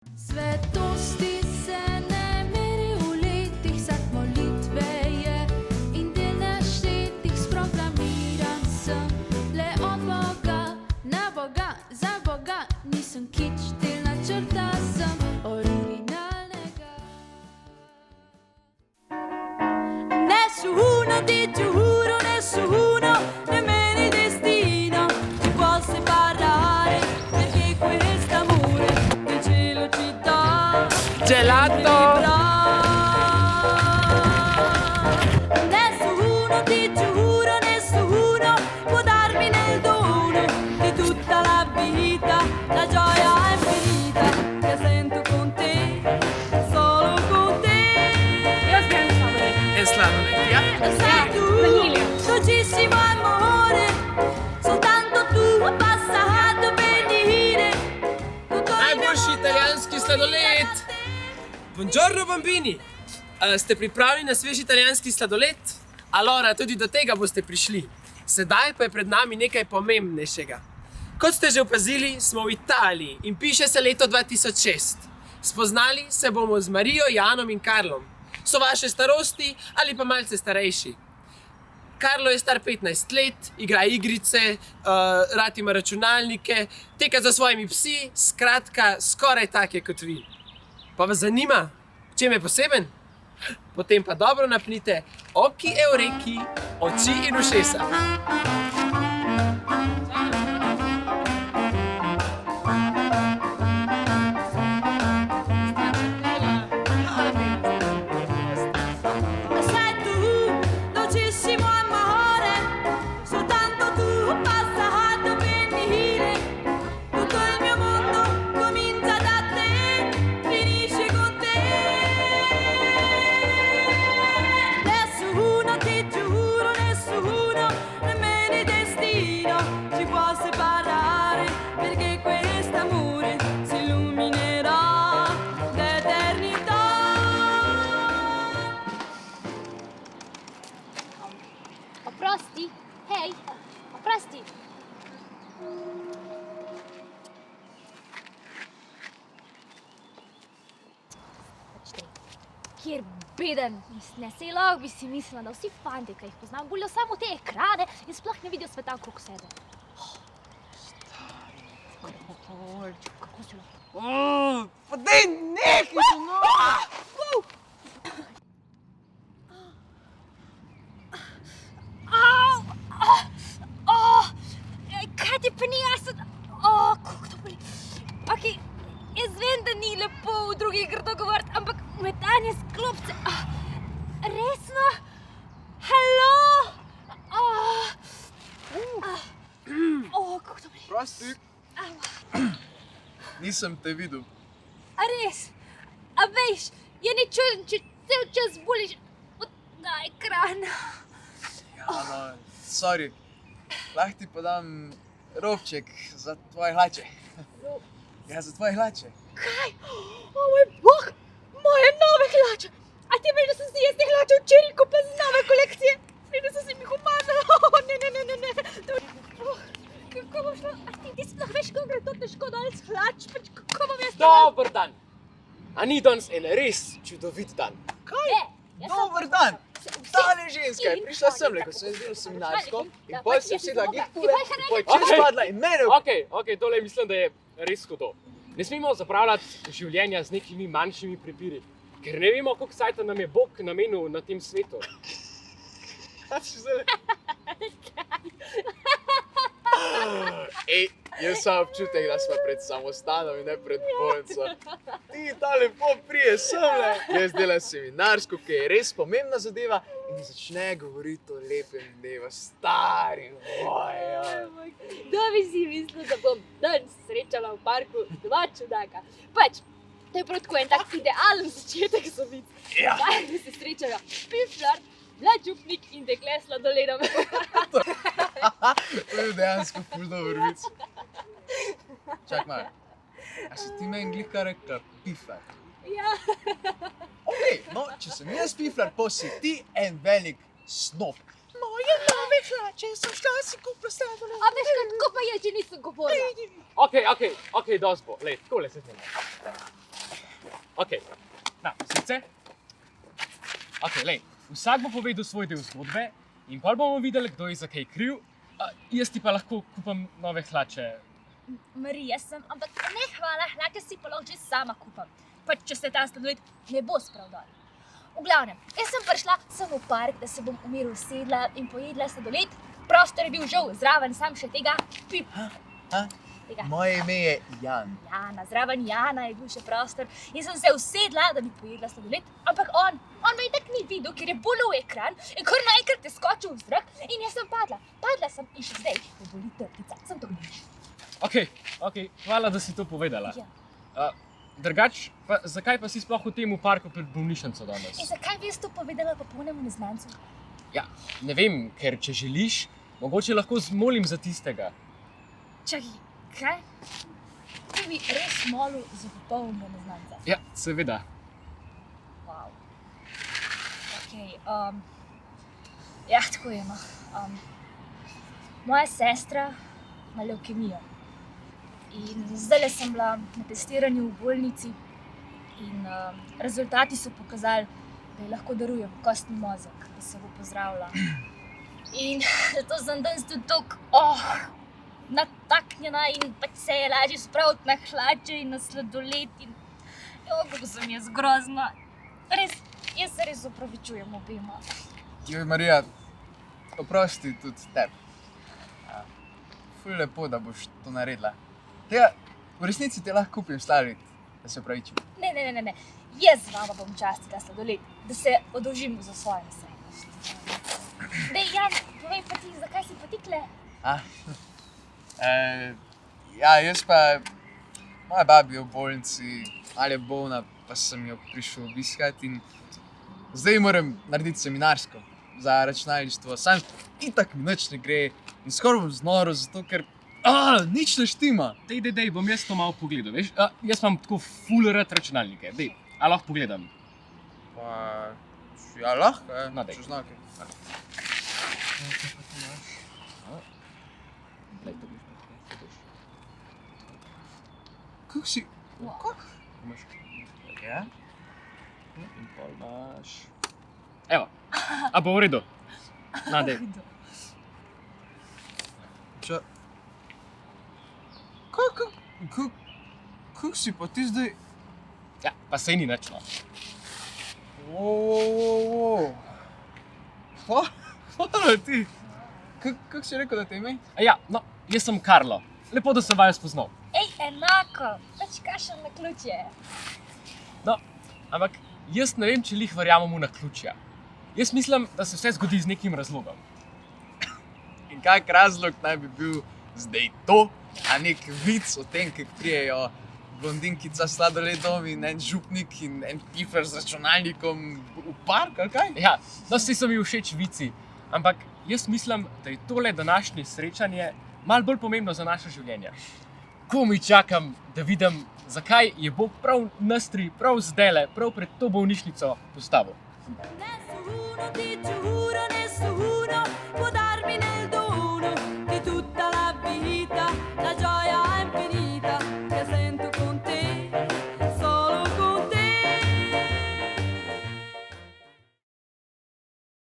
Svetosti se ne meri v letih, vsak molitve je in del naštetih sprogramiran sem. Le od Boga, na Boga, za Boga, nisem kič, del načrta sem originalnega. Nessuno ti giuro, nessuno, nemmeno il destino ci può separare, perché quest'amore che il cielo ci dà Gelato! Nessuno ti giuro, nessuno può darmi nel dono di tutta la vita, la gioia infinita che sento con te, solo con te. È sladoled, ja? Sei tu, dolcissimo amore, soltanto tu hai passato per dire tutto il mio Najboljši italijanski sladoled! Buongiorno bambini! Ste pripravljeni na svež italijanski sladoled? Allora, tudi do tega boste prišli. Sedaj pa je pred nami nekaj pomembnejšega. Kot ste že opazili, smo v Italiji in piše se leto 2006. Spoznali se bomo z Marijo, Janom in Karlom. So vaše starosti ali pa malce starejši. Karlo je star 15 let, igra igrice, rad ima računalnike, teka za svojimi psi, skratka, skoraj tak je kot vi. Pa vas zanima, v čem je poseben? Potem pa dobro napnite oki eureki, oči in ušesa. Sei tu, dolcissimo amore, soltanto tu hai passato per dire tutto il mio mondo comincia da te, finisce con te. Nessuno ti giuro, nessuno, nemmeno il destino ci può separare, perché quest'amore si illuminerà d'eternità. Oprosti, hej, oprosti. Kjer beden, ne sej lahko bi si mislila, da vsi fantje, ki jih poznam, guljo samo te ekrane in sploh ne vidijo sveta okrog sebe. Kako si lahko? Pa daj nekaj, no! Kaj ti pa ni jasno? Kako to boli? Okej, jaz vem, da ni lepo v drugih grdo govoriti, ampak metanje s klopce. Resno? Halo? Kako to boli? Prosti, nisem te videl. A res? A veš, je ni čuden, če cel čas boliš na ekran. Ja, no, sorry. Lahko ti pa dam robček za tvoje hlače. Ja, za tvoje hlače. Kaj? O moj bog, moje nove hlače. A ti veš, da sem si jaz te hlače včeraj kupila z nove kolekcije? Preden sem si jih umazala. Ne. Kako bom šla? A ti sploh veš, kako gre to težko dol s hlač? Kako bom jaz to? Dober dan! A ni danes en res čudovit dan? Dober dan! Tale ženska je prišla semle, ko sem delal seminarsko in pol se usedla gipule, pol je čez padla in mene... Ok, tole mislim, da je res hudo. Ne smemo zapravljati življenja z nekimi manjšimi prepiri, ker ne vemo, koliko cajta nam je Bog namenil na tem svetu. Ej, jaz sem občutek, da smo pred samostanom in ne pred bolnico. Ti ta lepo prije semle. Jaz delam seminarsko, ki je res pomembna zadeva in mi začne govoriti o lepem dnevu. Stari moj, ja. Da bi si mislil, da bom danes srečala v parku dva čudaka. Pač, to je prav tako en tak idealen začetek za vic. Ja. Zdaj se srečajo piflar, mlad župnik in dekle s sladoledom. To je dejansko ful dober vic. Čak malo. A si ti meni glika rekla piflar? Ja. Okej, no, če sem jaz piflar, pa si ti en velik snob. Moje nove hlače, sem šla si kupila sladoled. A veš, kako pa je, če nisem govorila? Ok, dosti bo. Lej, takole se znamo. vsak bo povedal svoj del zgodbe in pol bomo videli, kdo je za kaj kriv. Jaz ti pa lahko kupam nove hlače. Marija sem, ampak ne hvala, hlače si pa lahko že sama kupam. Pač, če se ta sladoled ne bo spravdal. V glavnem, jaz sem prišla sem v park, da se bom v miru usedla in pojedla sladoled. Prostor je bil žal, zraven sam še tega pip. Tega. Moje ime je Jan. Jana, zraven Jana je bil še prostor in sem se usedla, da bi pojedla sladoled, ampak on me itak ni videl, ker je bolel ekran in kar naenkrat je skočil v zrak in jaz sem padla. Padla sem in še zdaj me boli trtica. Sem to gniš. Ok, hvala, da si to povedala. Ja. Drugač, zakaj pa si sploh v tem parku pred bolnišnico danes? In zakaj bi jaz to povedala popolnemu neznancu? Ja, ne vem, ker če želiš, mogoče lahko zmolim za tistega. Čakaj, kaj? Ti bi res molil za popolnega neznanca? Ja, seveda. Wow. Ok, ja, tako je, no. Moja sestra ima levkemijo. In zdajle sem bila na testiranju v bolnici in rezultati so pokazali, da ji lahko darujem kostni mozek, da se bo pozdravila. In zato sem danes tudi tako nataknjena in pač se je lažje spraviti na hlače in na sladoled in kako sem jaz grozna. Res, jaz se res opravičujem obema. Joj, Marija, oprosti tudi tebi. Ful lepo, da boš to naredila. Tega, v resnici te lahko kupim sladoled, da se opravičim. Ne. Jaz z vama bom častila sladoled, da se oddolžim za svojo nesrečnost. Dej, Jan, povej pa ti, zakaj si pa ti tule? Ja, jaz pa, moja babi je v bolnici, ali je bolna, pa sem jo prišel obiskat in zdaj moram narediti seminarsko za računalništvo. Sam itak mi nič ne gre in skoraj bom znorel, zato ker nič ne štima. Dej, bom jaz to malo pogledal, veš? Jaz imam tako ful rad računalnike. Dej, a lahko pogledam? Pa, ja, lahko, No, daj. če znake. Kako si? Kako? Imaš Ja? in pol imaš... Evo, a bo v redu? Na, dej. Če... Kako si pa ti zdaj? Ja, pa sej ni nič, no. Hvala ti. Kako si rekel, da te ime? Ja, no, jaz sem Karlo. Lepo, da sem vaju spoznal. Ej, enako, pač kašen na ključje. No, ampak jaz ne vem, če lih verjamem v naključja. Jaz mislim, da se vse zgodi z nekim razlogom. In kak razlog naj bi bil zdaj to? A nek vic o tem, kako prijejo blondinkica s sladoledom in en župnik in en pifer z računalnikom v park, ali kaj? Ja, no, vsi so mi všeč vici, ampak jaz mislim, da je tole današnje srečanje malo bolj pomembno za naše življenje. Komaj čakam, da vidim, zakaj je Bog prav nas tri, prav zdajle, prav pred to bolnišnico postavil. Nessuno ti giuro, nessuno può dare